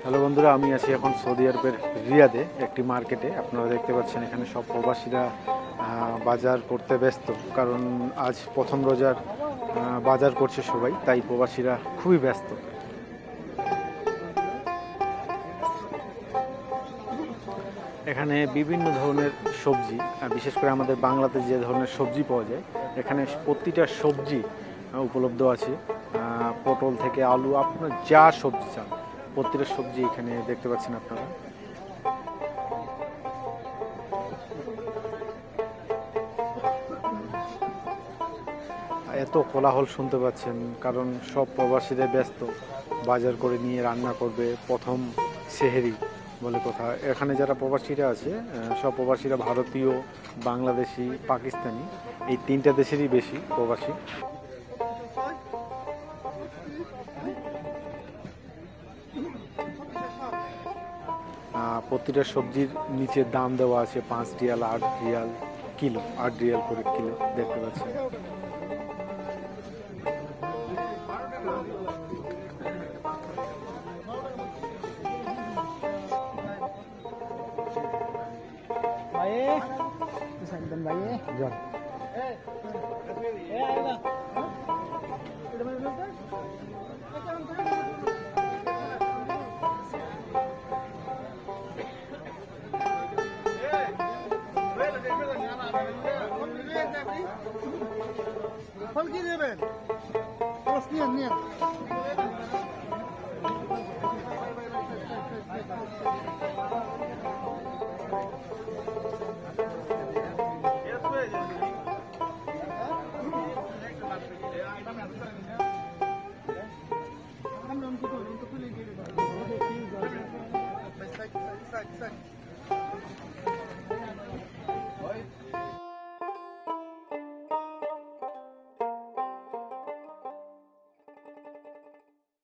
Hello বন্ধুরা, আমি আছি এখন সৌদি আরবের রিয়াদে একটি মার্কেটে। আপনারা দেখতে পাচ্ছেন এখানে সব প্রবাসীরা বাজার করতে ব্যস্ত, কারণ আজ প্রথম রোজার বাজার করছে সবাই, তাই প্রবাসীরা খুবই ব্যস্ত। এখানে বিভিন্ন ধরনের সবজি, বিশেষ করে আমাদের বাংলাতে যে ধরনের সবজি পাওয়া যায়, এখানে প্রতিটা সবজি উপলব্ধ আছে। পটল থেকে আলু, আপনার যা সবজি চান প্রতিটা সবজি এখানে দেখতে পাচ্ছেন আপনারা। এত কোলাহল শুনতে পাচ্ছেন, কারণ সব প্রবাসীরা ব্যস্ত, বাজার করে নিয়ে রান্না করবে প্রথম সেহেরি বলে কথা। এখানে যারা প্রবাসীরা আছে সব প্রবাসীরা ভারতীয়, বাংলাদেশি, পাকিস্তানি, এই তিনটা দেশেরই বেশি প্রবাসী। প্রতিটা সবজির নিচে দাম দেওয়া আছে 5 রিয়াল, 8 রিয়াল কিলো, 8 রিয়াল করে কিলো দেখতে পাচ্ছেন। যান। ফল কি নেবেন? রস নিয়ে নিয়ে